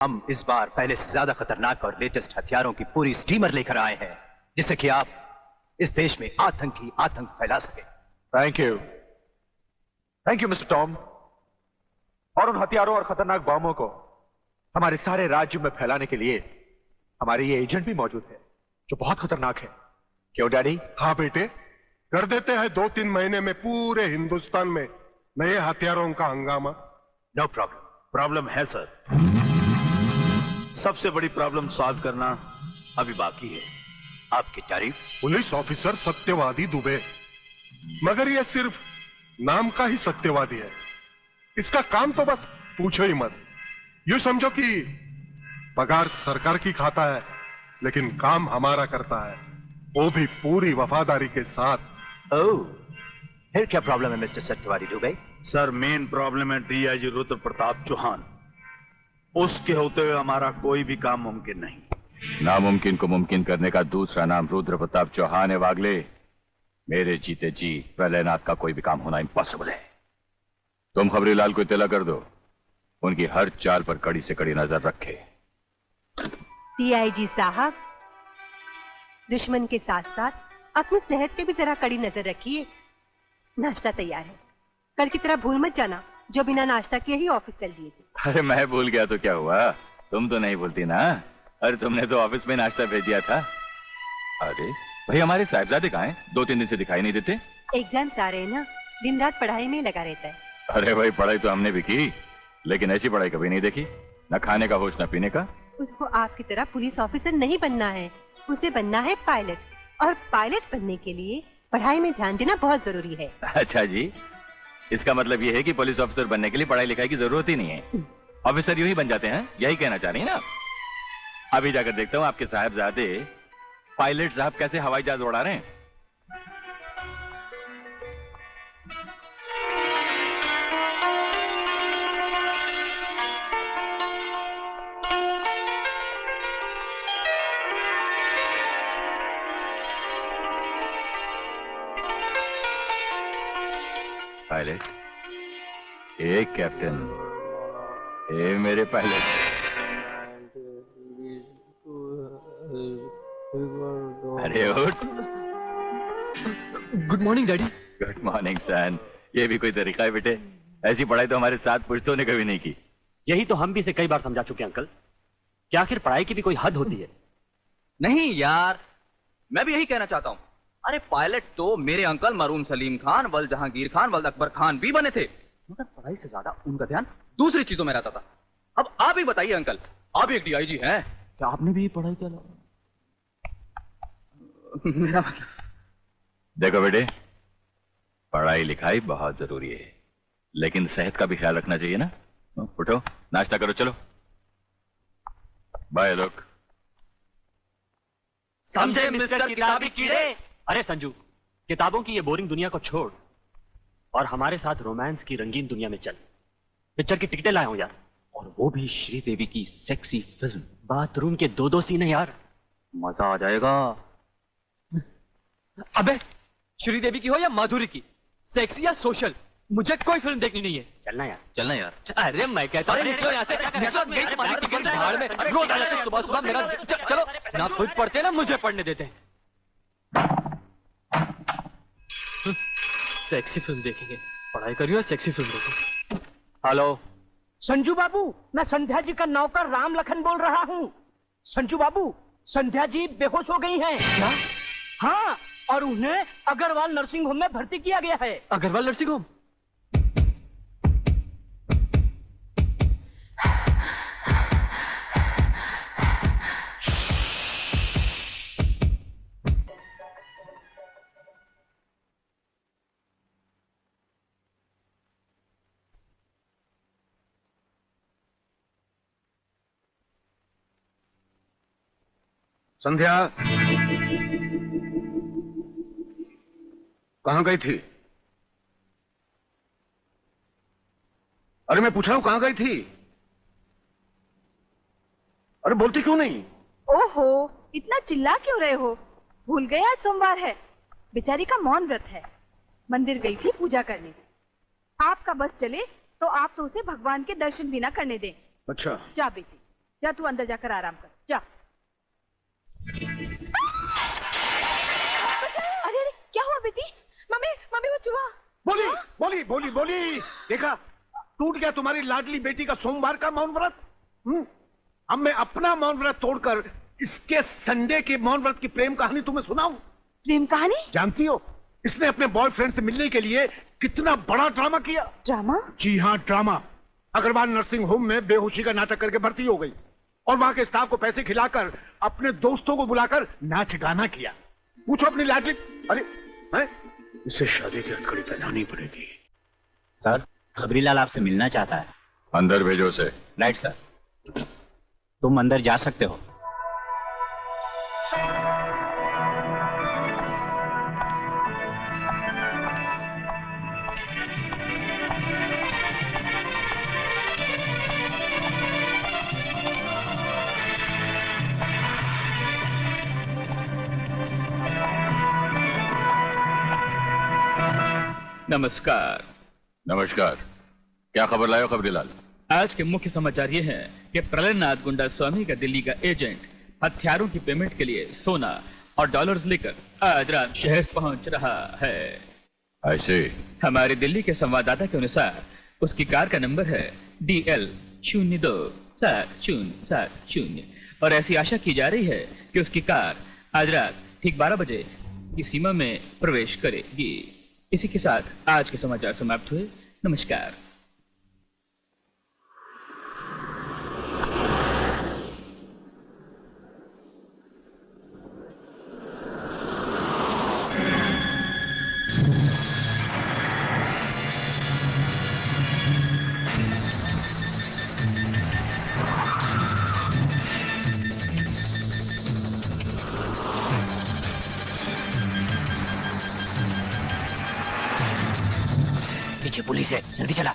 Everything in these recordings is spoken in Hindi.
हम इस बार पहले से ज्यादा खतरनाक और लेटेस्ट हथियारों की पूरी स्टीमर लेकर आए हैं, जिससे कि आप इस देश में आतंक फैला सके। Thank you mister Tom. और उन हथियारों और खतरनाक बमों को हमारे सारे राज्य में फैलाने के लिए हमारे ये एजेंट भी मौजूद है, जो बहुत खतरनाक है। क्यों डैडी? हाँ बेटे, कर देते हैं 2-3 महीने में पूरे हिंदुस्तान में नए हथियारों का हंगामा। No problem. प्रॉब्लम है सर, सबसे बड़ी प्रॉब्लम सॉल्व करना अभी बाकी है। आपकी तारीफ। पुलिस ऑफिसर सत्यवादी दुबे, मगर यह सिर्फ नाम का ही सत्यवादी है। इसका काम तो बस पूछो ही मत। यूं समझो कि पगार सरकार की खाता है, लेकिन काम हमारा करता है, वो भी पूरी वफादारी के साथ। ओह, फिर क्या प्रॉब्लम है मिस्टर सत्यवादी दुबे? सर, मेन प्रॉब्लम है डीआईजी रुद्र प्रताप चौहान। उसके होते हुए हमारा कोई भी काम मुमकिन नहीं। नामुमकिन को मुमकिन करने का दूसरा नाम रुद्र प्रताप चौहान है वागले। मेरे जीते जी प्रलयनाथ का कोई भी काम होना इम्पॉसिबल है। तुम खबरीलाल को इत्तला कर दो, उनकी हर चाल पर कड़ी से कड़ी नजर रखे। डीआईजी साहब, दुश्मन के साथ साथ अपनी सेहत पे भी जरा कड़ी नजर रखिए। नाश्ता तैयार है, कल की तरह भूल मत जाना जो बिना नाश्ता किए ही ऑफिस चल दिए थे। अरे मैं भूल गया तो क्या हुआ, तुम तो नहीं भूलती ना। अरे तुमने तो ऑफिस में नाश्ता भेज दिया था। अरे भाई, हमारे साहिबजादे कहाँ हैं? 2-3 दिन से दिखाई नहीं देते। एग्जाम्स आ रहे हैं ना, दिन रात पढ़ाई में लगा रहता है। अरे भाई, पढ़ाई तो हमने भी की, लेकिन ऐसी पढ़ाई कभी नहीं देखी। न खाने का होश न पीने का। उसको आपकी तरह पुलिस ऑफिसर नहीं बनना है, उसे बनना है पायलट। और पायलट बनने के लिए पढ़ाई में ध्यान देना बहुत जरूरी है। अच्छा जी, इसका मतलब ये है कि पुलिस ऑफिसर बनने के लिए पढ़ाई लिखाई की जरूरत ही नहीं है। ऑफिसर यूं ही बन जाते हैं, यही कहना चाह रही हैं ना? अभी जाकर देखता हूँ आपके साहबजादे पायलट साहब कैसे हवाई जहाज उड़ा रहे हैं। पायलट, ए कैप्टन, ए मेरे पायलट। अरे उठ। Good morning daddy. Good morning son. ये भी कोई तरीका है बेटे? ऐसी पढ़ाई तो हमारे साथ पुश्तों ने कभी नहीं की। यही तो हम भी इसे कई बार समझा चुके हैं अंकल। क्या आखिर पढ़ाई की भी कोई हद होती है? नहीं यार, मैं भी यही कहना चाहता हूँ। अरे पायलट तो मेरे अंकल मरूम सलीम खान, वल जहांगीर खान, वल अकबर खान भी बने थे, मगर पढ़ाई से ज्यादा उनका ध्यान दूसरी चीजों में रहता था। अब आप ही बताइए अंकल, आप एक डीआईजी हैं, क्या आपने भी पढ़ाई के अलावा? मेरा मतलब, देखो बेटे, पढ़ाई लिखाई बहुत जरूरी है, लेकिन सेहत का भी ख्याल रखना चाहिए ना। उठो, नाश्ता करो, चलो। बाय लोग। समझे मिस्टर किताबी कीड़े? अरे संजू, किताबों की ये बोरिंग दुनिया को छोड़ और हमारे साथ रोमांस की रंगीन दुनिया में चल। पिक्चर की टिकटें लाया हूं यार, और वो भी श्रीदेवी की सेक्सी फिल्म। बाथरूम के 2-2 सीन है यार, मजा आ जाएगा। अबे श्रीदेवी की हो या माधुरी की, सेक्सी या सोशल, मुझे कोई फिल्म देखनी नहीं है। चलना यार, चलना यार। अरे मैं कहता हूँ निकलो यहाँ से। तुम्हारी टिकट भाड़ में रोज आ जाते हैं सुबह सुबह। मेरा चलो ना, खुद पढ़ते ना मुझे पढ़ने देते हैं। सेक्सी फिल्म देखेंगे, पढ़ाई करियो, सेक्सी फिल्म देखेंगे। हेलो संजू बाबू, मैं संध्या जी का नौकर राम लखन बोल रहा हूँ। संजू बाबू, संध्या जी बेहोश हो गई हैं। क्या? हाँ, और उन्हें अग्रवाल नर्सिंग होम में भर्ती किया गया है। Agarwal nursing home? संध्या कहां गई थी? अरे मैं पूछ रहा हूं, कहां गई थी? अरे बोलती क्यों नहीं? ओहो, इतना चिल्ला क्यों रहे हो? भूल गए आज सोमवार है। बेचारी का मौन व्रत है। मंदिर गई थी पूजा करने। आपका बस चले तो आप तो उसे भगवान के दर्शन भी ना करने दें। अच्छा। जा बेटी, जा तू अंदर जाकर आराम कर, जा। अरे अरे क्या हुआ बेटी? मम्मी मम्मी वो चूहा। बोली बोली बोली बोली, देखा टूट गया तुम्हारी लाडली बेटी का सोमवार का मौन व्रत। अब मैं अपना मौन व्रत तोड़कर इसके संडे के मौन व्रत की प्रेम कहानी तुम्हें सुनाऊं। प्रेम कहानी? जानती हो इसने अपने बॉयफ्रेंड से मिलने के लिए कितना बड़ा ड्रामा किया। ड्रामा? जी हाँ ड्रामा। अग्रवाल नर्सिंग होम में बेहोशी का नाटक करके भर्ती हो गई और वहां के स्टाफ को पैसे खिलाकर अपने दोस्तों को बुलाकर नाच गाना किया। पूछो अपनी लाडली। अरे है? इसे शादी की हथकड़ी पहनानी पड़ेगी। सर खबरीलाल आपसे मिलना चाहता है। अंदर भेजो उसे। Right sir. तुम अंदर जा सकते हो। नमस्कार। नमस्कार। क्या खबर लाए हो खबरीलाल? आज के मुख्य समाचार ये हैं कि प्रलयनाथ गुंडा स्वामी का दिल्ली का एजेंट हथियारों की पेमेंट के लिए सोना और डॉलर्स लेकर आज रात शहर पहुंच रहा है। ऐसे हमारे दिल्ली के संवाददाता के अनुसार उसकी कार का नंबर है DL027070 और ऐसी आशा की जा रही है कि उसकी कार आज रात ठीक 12 बजे की सीमा में प्रवेश करेगी। इसी के साथ आज के समाचार समाप्त हुए। नमस्कार। पीछे पुलिस है, जल्दी चला।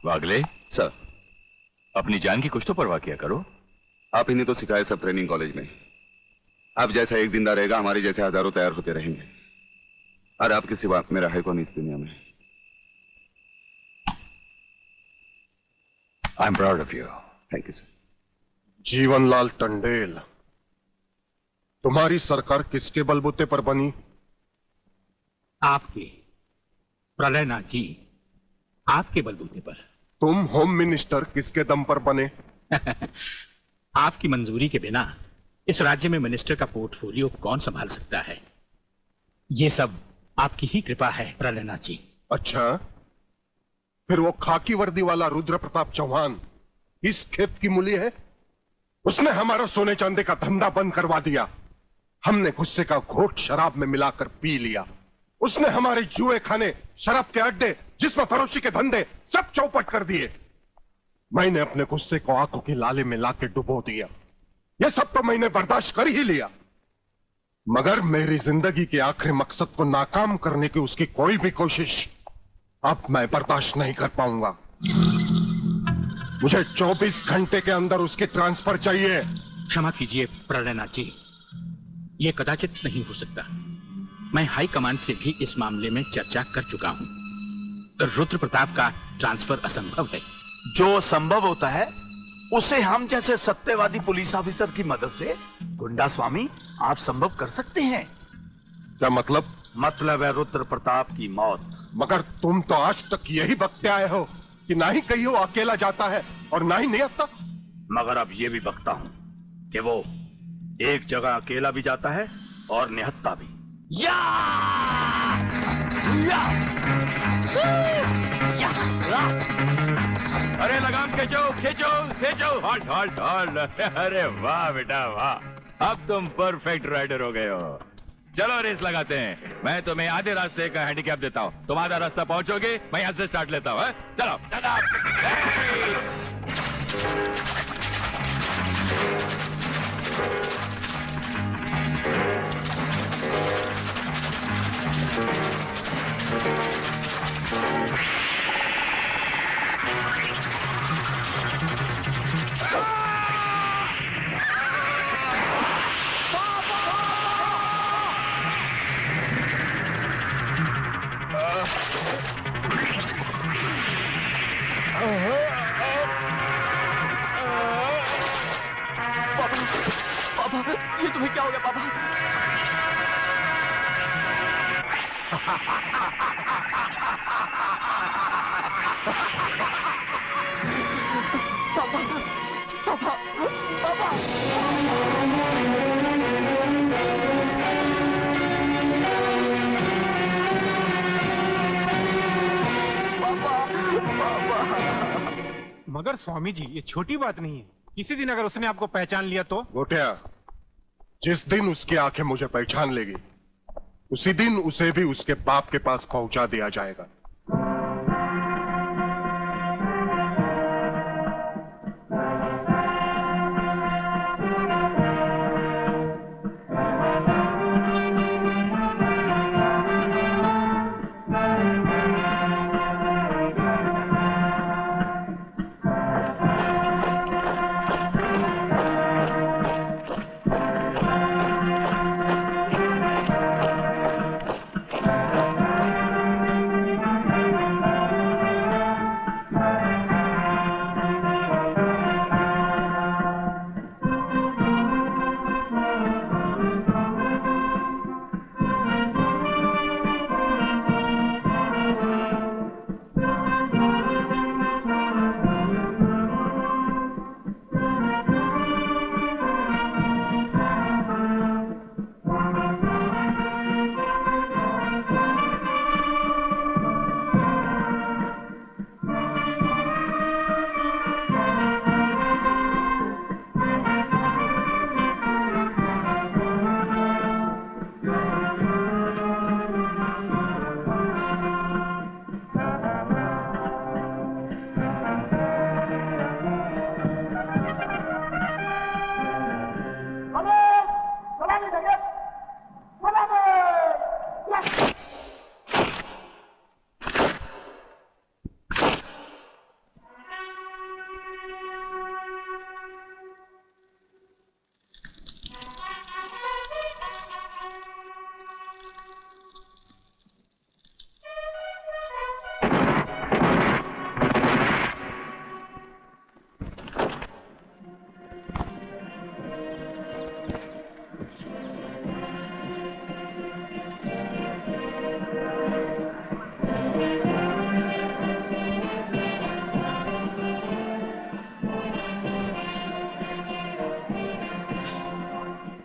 वागले सर, अपनी जान की कुछ तो परवाह किया करो। आप ही ने तो सिखाया सब ट्रेनिंग कॉलेज में। आप जैसा एक जिंदा रहेगा, हमारे जैसे हजारों तैयार होते रहेंगे। और आपके सिवा मेरा है कौन इस दुनिया में। I am proud of you. Thank you sir. Jeevanlal Tandel, तुम्हारी सरकार किसके बलबूते पर बनी? आपके, प्रलयनाथ जी, आपके बलबूते पर। तुम होम मिनिस्टर किसके दम पर बने? आपकी मंजूरी के बिना इस राज्य में मिनिस्टर का पोर्टफोलियो कौन संभाल सकता है? ये सब आपकी ही कृपा है प्रलयनाथ जी। अच्छा, फिर वो खाकी वर्दी वाला रुद्र प्रताप चौहान इस खेत की मूली है? उसने हमारा सोने चांदी का धंधा बंद करवा दिया। हमने गुस्से का घोट शराब में मिलाकर पी लिया। उसने हमारे जुए खाने, शराब के अड्डे जिस्म फरोशी के धंधे सब चौपट कर दिए। मैंने अपने गुस्से को आंखों की लाले में लाके डुबो दिया। ये सब तो मैंने बर्दाश्त कर ही लिया, मगर मेरी जिंदगी के आखिरी मकसद को नाकाम करने की उसकी कोई भी कोशिश अब मैं बर्दाश्त नहीं कर पाऊंगा। मुझे 24 घंटे के अंदर उसकी ट्रांसफर चाहिए। क्षमा कीजिए प्रलयनाथ जी, ये कदाचित नहीं हो सकता। मैं हाई कमांड से भी इस मामले में चर्चा कर चुका हूं। रुद्र प्रताप का ट्रांसफर असंभव है। जो संभव होता है उसे हम जैसे सत्यवादी पुलिस ऑफिसर की मदद से गुंडा स्वामी आप संभव कर सकते हैं। क्या मतलब? मतलब है रुद्र प्रताप की मौत। मगर तुम तो आज तक यही बकते आए हो कि ना ही कहीं वो अकेला जाता है और ना ही निहत्ता। मगर अब ये भी बकता हूं कि वो एक जगह अकेला भी जाता है और निहत्ता भी। या! या! अरे लगाम खींचो खींचो खींचो। Halt halt halt. अरे वाह बेटा वाह, अब तुम परफेक्ट राइडर हो गए हो। चलो रेस लगाते हैं। मैं तुम्हें आधे रास्ते का हैंडीकैप देता हूँ, तुम आधा रास्ता पहुंचोगे, मैं यहाँ से स्टार्ट लेता हूँ। चलो पापा, ये तुम्हें क्या हो गया पापा? पापा, पापा, पापा। मगर स्वामी जी, ये छोटी बात नहीं है। किसी दिन अगर उसने आपको पहचान लिया तो? गोटिया, जिस दिन उसकी आंखें मुझे पहचान लेगी उसी दिन उसे भी उसके बाप के पास पहुंचा दिया जाएगा।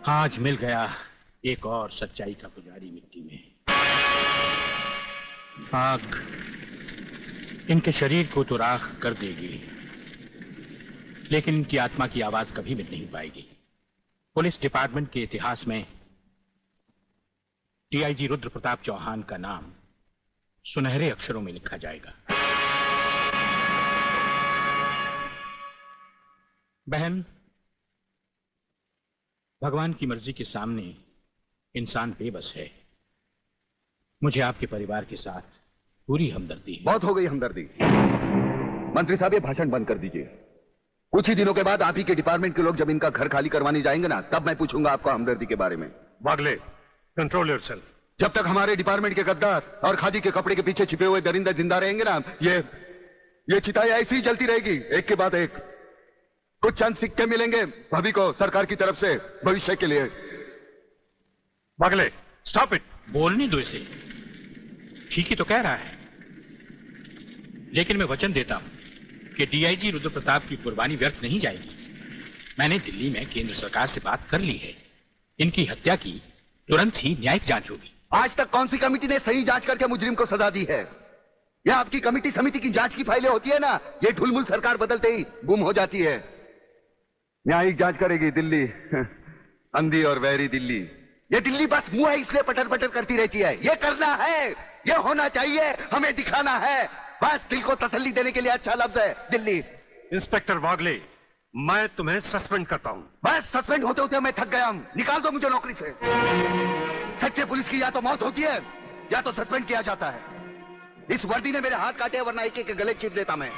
आज मिल गया एक और सच्चाई का पुजारी मिट्टी में। आग इनके शरीर को तो राख कर देगी, लेकिन इनकी आत्मा की आवाज कभी मिट नहीं पाएगी। पुलिस डिपार्टमेंट के इतिहास में डीआईजी रुद्र प्रताप चौहान का नाम सुनहरे अक्षरों में लिखा जाएगा। बहन, भगवान की मर्जी के सामने इंसान बेबस है। मुझे आपके परिवार के साथ पूरी हमदर्दी है। बहुत हो गई हमदर्दी। मंत्री साहब, ये भाषण बंद कर दीजिए। कुछ ही दिनों के बाद आप ही के डिपार्टमेंट के लोग जब इनका घर खाली करवाने जाएंगे ना, तब मैं पूछूंगा आपको हमदर्दी के बारे में। वागले, कंट्रोल योरसेल्फ। जब तक हमारे डिपार्टमेंट के गद्दार और खादी के कपड़े के पीछे छिपे हुए दरिंदे जिंदा रहेंगे ना, ये चिताएं ऐसी ही जलती रहेगी, एक के बाद एक। कुछ चंद सिक्के मिलेंगे भाभी को सरकार की तरफ से भविष्य के लिए। वागले, स्टॉप इट। बोलने दो इसे। ठीक ही तो कह रहा है, लेकिन मैं वचन देता हूं कि डीआईजी रुद्र प्रताप की कुर्बानी व्यर्थ नहीं जाएगी। मैंने दिल्ली में केंद्र सरकार से बात कर ली है। इनकी हत्या की तुरंत ही न्यायिक जांच होगी। आज तक कौन सी कमेटी ने सही जांच करके मुजरिम को सजा दी है? यह आपकी कमेटी समिति की जांच की फाइलें होती है ना, ये ढुलमुल सरकार बदलते ही गुम हो जाती है। न्यायिक जांच करेगी दिल्ली, अंधी और वैरी दिल्ली। ये दिल्ली बस मुंह है इसलिए पटर पटर करती रहती है। ये करना है, ये होना चाहिए, हमें दिखाना है। बस दिल को तसल्ली देने के लिए अच्छा लफ्ज है दिल्ली। इंस्पेक्टर वागले, मैं तुम्हें सस्पेंड करता हूं। बस सस्पेंड होते होते मैं थक गया हूं। निकाल दो मुझे नौकरी से। सच्चे पुलिस की या तो मौत होती है या तो सस्पेंड किया जाता है। इस वर्दी ने मेरे हाथ काटे, वरना एक एक गले चीर देता मैं।